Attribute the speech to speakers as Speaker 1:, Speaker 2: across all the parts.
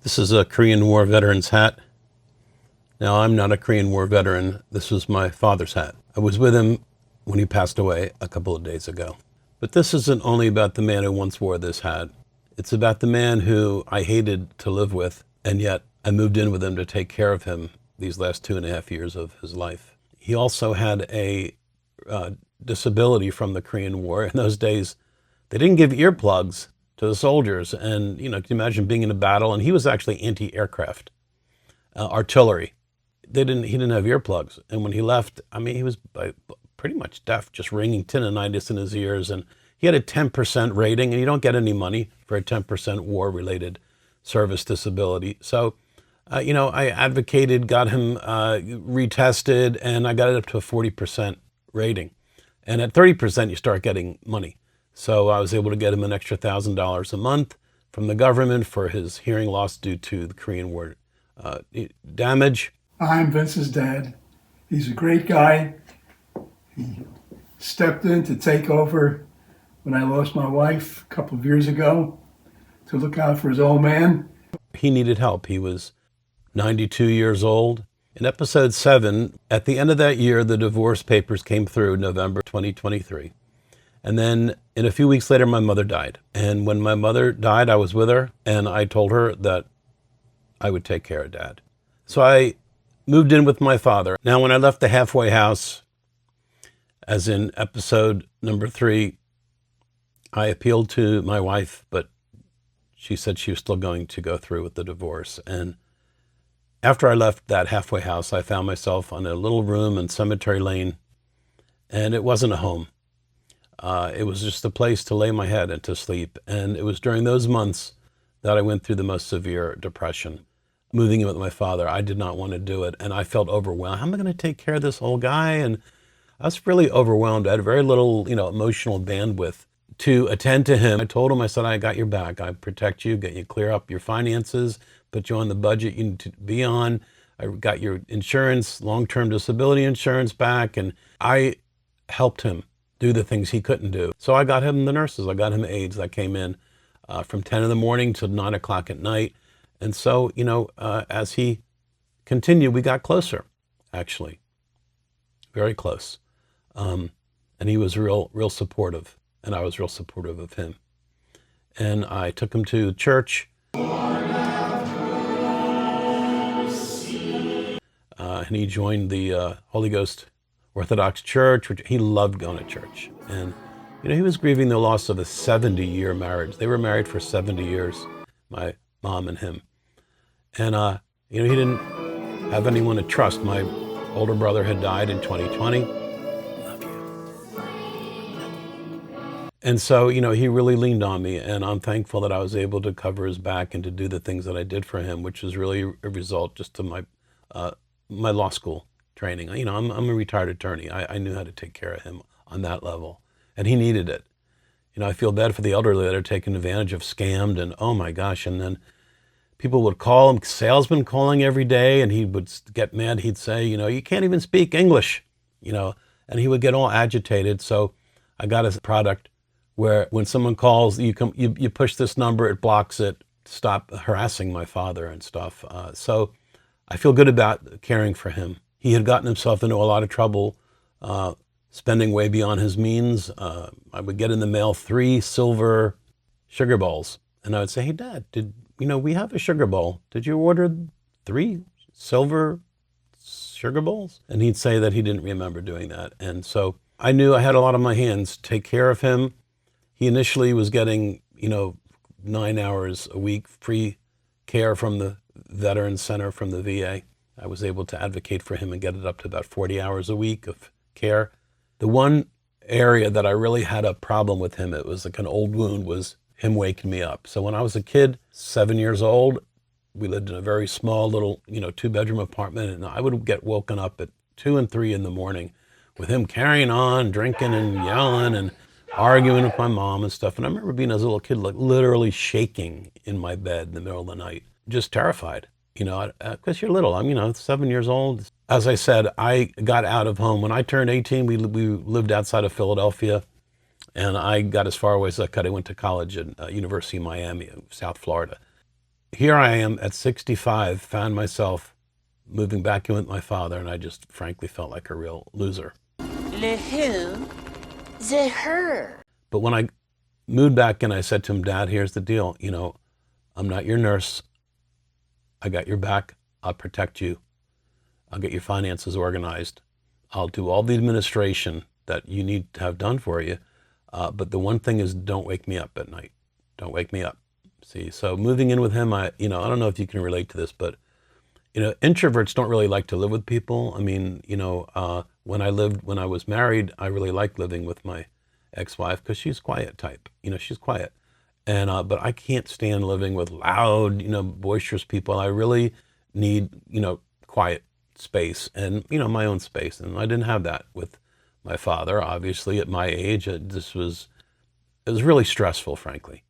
Speaker 1: This is a Korean War veteran's hat. Now, I'm not a Korean War veteran. This was my father's hat. I was with him when he passed away a couple of days ago. But this isn't only about the man who once wore this hat. It's about the man who I hated to live with, and yet I moved in with him to take care of him these last 2.5 years of his life. He also had a disability from the Korean War. In those days, they didn't give earplugs to the soldiers. And, can you imagine being in a battle? And he was actually anti-aircraft, artillery. He didn't have earplugs. And when he left, he was pretty much deaf, just ringing tinnitus in his ears. And he had a 10% rating, and you don't get any money for a 10% war-related service disability. So, I advocated, got him retested, and I got it up to a 40% rating. And at 30%, you start getting money. So I was able to get him an extra $1,000 a month from the government for his hearing loss due to the Korean War damage.
Speaker 2: I'm Vince's dad. He's a great guy. He stepped in to take over when I lost my wife a couple of years ago to look out for his old man.
Speaker 1: He needed help. He was 92 years old. In episode 7, at the end of that year, the divorce papers came through, November 2023. And then in a few weeks later, my mother died. And when my mother died, I was with her, and I told her that I would take care of Dad. So I moved in with my father. Now, when I left the halfway house, as in episode number 3, I appealed to my wife, but she said she was still going to go through with the divorce. And after I left that halfway house, I found myself on a little room in Cemetery Lane, and it wasn't a home. It was just a place to lay my head and to sleep. And it was during those months that I went through the most severe depression. Moving in with my father, I did not want to do it. And I felt overwhelmed. How am I going to take care of this old guy? And I was really overwhelmed. I had very little, emotional bandwidth to attend to him. I told him, I said, I got your back. I protect you, get you clear up your finances, put you on the budget you need to be on. I got your insurance, long-term disability insurance back. And I helped him do the things he couldn't do. So I got him the nurses. I got him aides that came in from 10 in the morning to 9 o'clock at night. And so, as he continued, we got closer, actually, very close. And he was real supportive, and I was real supportive of him. And I took him to church. And he joined the Holy Ghost Orthodox Church, which he loved going to church. And, he was grieving the loss of a 70-year marriage. They were married for 70 years, my mom and him. And, he didn't have anyone to trust. My older brother had died in 2020. Love you. And so, he really leaned on me, and I'm thankful that I was able to cover his back and to do the things that I did for him, which was really a result just to my law school training. I'm a retired attorney. I knew how to take care of him on that level, and he needed it. I feel bad for the elderly that are taken advantage of, scammed, and oh my gosh. And then people would call him, salesmen calling every day, and he would get mad. He'd say, you can't even speak English, and he would get all agitated. So I got a product where when someone calls, you push this number, it blocks it, stop harassing my father and stuff. So I feel good about caring for him. He had gotten himself into a lot of trouble, spending way beyond his means. I would get in the mail 3 silver sugar bowls, and I would say, hey, Dad, we have a sugar bowl. Did you order 3 silver sugar bowls? And he'd say that he didn't remember doing that. And so I knew I had a lot on my hands to take care of him. He initially was getting, 9 hours a week free care from the Veterans Center from the VA. I was able to advocate for him and get it up to about 40 hours a week of care. The one area that I really had a problem with him, it was like an old wound, was him waking me up. So when I was a kid, 7 years old, we lived in a very small little, 2-bedroom apartment, and I would get woken up at 2 and 3 in the morning with him carrying on, drinking and yelling and arguing with my mom and stuff. And I remember being as a little kid, like literally shaking in my bed in the middle of the night, just terrified. Because you're little. I'm 7 years old. As I said, I got out of home. When I turned 18, we lived outside of Philadelphia, and I got as far away as I could. I went to college at University of Miami, South Florida. here I am at 65, found myself moving back in with my father, and I just frankly felt like a real loser.
Speaker 3: Le who? The her.
Speaker 1: But when I moved back in, I said to him, Dad, here's the deal. I'm not your nurse. I got your back. I'll protect you. I'll get your finances organized. I'll do all the administration that you need to have done for you. But the one thing is, don't wake me up at night. Don't wake me up. See, so moving in with him, I don't know if you can relate to this, but introverts don't really like to live with people. I mean, when I was married, I really liked living with my ex-wife because she's quiet type. She's quiet. And but I can't stand living with loud, boisterous people. I really need, quiet space and, my own space. And I didn't have that with my father. Obviously, at my age, it was really stressful, frankly.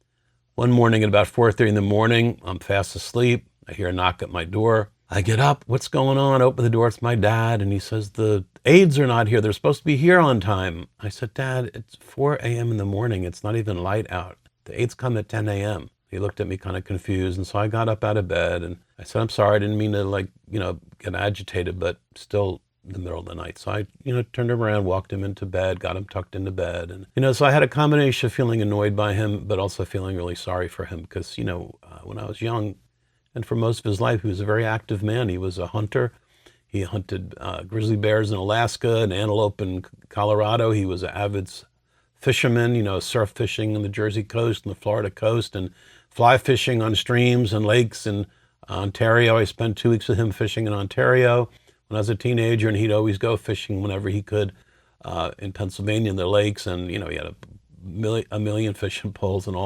Speaker 1: One morning at about 4:30 in the morning, I'm fast asleep. I hear a knock at my door. I get up. What's going on? Open the door. It's my dad. And he says, the aides are not here. They're supposed to be here on time. I said, Dad, it's 4 a.m. in the morning. It's not even light out. The aides come at 10 a.m. He looked at me kind of confused. And so I got up out of bed and I said, I'm sorry. I didn't mean to get agitated, but still in the middle of the night. So I, turned him around, walked him into bed, got him tucked into bed. And, so I had a combination of feeling annoyed by him, but also feeling really sorry for him because, when I was young and for most of his life, he was a very active man. He was a hunter. He hunted grizzly bears in Alaska and antelope in Colorado. He was an avid fisherman, surf fishing on the Jersey coast and the Florida coast and fly fishing on streams and lakes in Ontario. I spent 2 weeks with him fishing in Ontario when I was a teenager, and he'd always go fishing whenever he could in Pennsylvania in the lakes. And, he had a million fishing poles and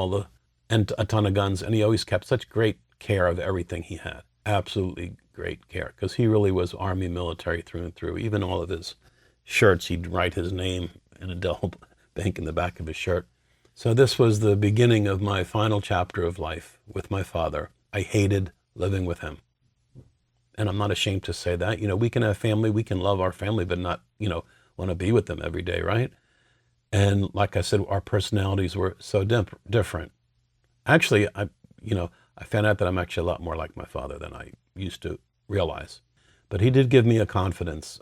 Speaker 1: a ton of guns. And he always kept such great care of everything he had. Absolutely great care, because he really was Army military through and through. Even all of his shirts, he'd write his name in a double bank in the back of his shirt. So this was the beginning of my final chapter of life with my father. I hated living with him. And I'm not ashamed to say that. We can have family, we can love our family, but not, want to be with them every day, right? And like I said, our personalities were so different. Actually, I found out that I'm actually a lot more like my father than I used to realize. But he did give me a confidence,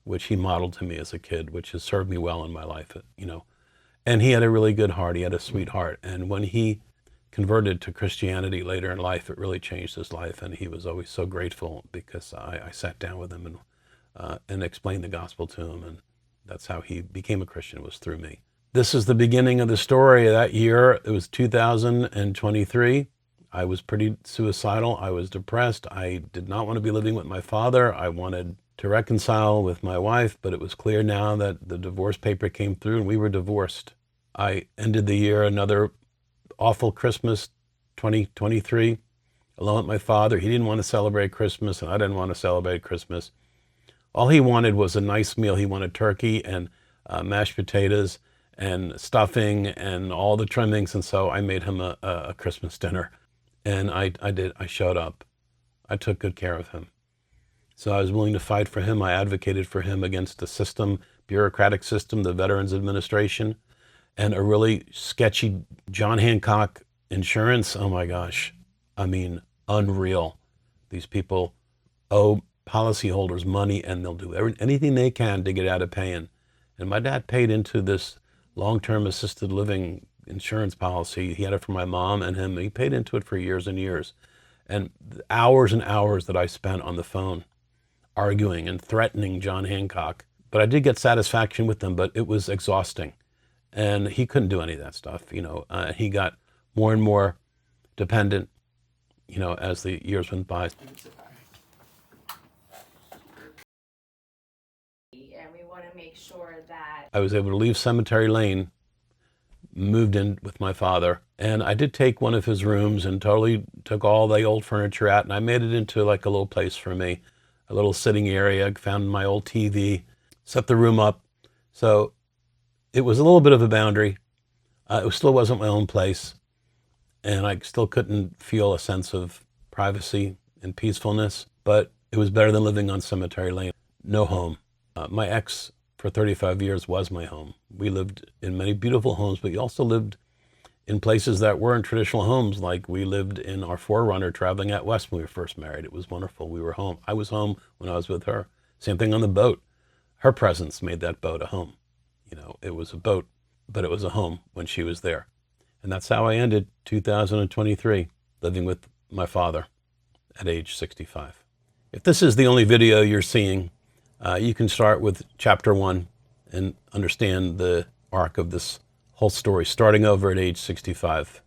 Speaker 1: which he modeled to me as a kid, which has served me well in my life, And he had a really good heart. He had a sweet heart. And when he converted to Christianity later in life, it really changed his life. And he was always so grateful because I sat down with him and explained the gospel to him. And that's how he became a Christian, was through me. This is the beginning of the story. That year, it was 2023. I was pretty suicidal. I was depressed. I did not want to be living with my father. I wanted to reconcile with my wife, but it was clear now that the divorce paper came through and we were divorced. I ended the year another awful Christmas, 2023, alone with my father. He didn't want to celebrate Christmas, and I didn't want to celebrate Christmas. All he wanted was a nice meal. He wanted turkey and mashed potatoes and stuffing and all the trimmings, and so I made him a Christmas dinner. And I did. I showed up. I took good care of him. So I was willing to fight for him. I advocated for him against the system, bureaucratic system, the Veterans Administration, and a really sketchy John Hancock insurance. Oh my gosh. I mean, unreal. These people owe policyholders money and they'll do anything they can to get out of paying. And my dad paid into this long-term assisted living insurance policy. He had it for my mom and him. He paid into it for years and years. And hours and hours that I spent on the phone arguing and threatening John Hancock. But I did get satisfaction with them, but it was exhausting. And he couldn't do any of that stuff. He got more and more dependent, as the years went by.
Speaker 4: And we want to make sure that
Speaker 1: I was able to leave Cemetery Lane, moved in with my father, and I did take one of his rooms and totally took all the old furniture out, and I made it into like a little place for me, a little sitting area, found my old TV, set the room up. So it was a little bit of a boundary. It still wasn't my own place, and I still couldn't feel a sense of privacy and peacefulness, but it was better than living on Cemetery Lane. No home. My ex for 35 years was my home. We lived in many beautiful homes, but we also lived in places that weren't traditional homes. Like we lived in our Forerunner traveling out west when we were first married. It was wonderful. We were home. I was home when I was with her. Same thing on the boat. Her presence made that boat a home. It was a boat, but it was a home when she was there. And that's how I ended 2023, living with my father at age 65. If this is the only video you're seeing, you can start with chapter 1 and understand the arc of this whole story, starting over at age 65.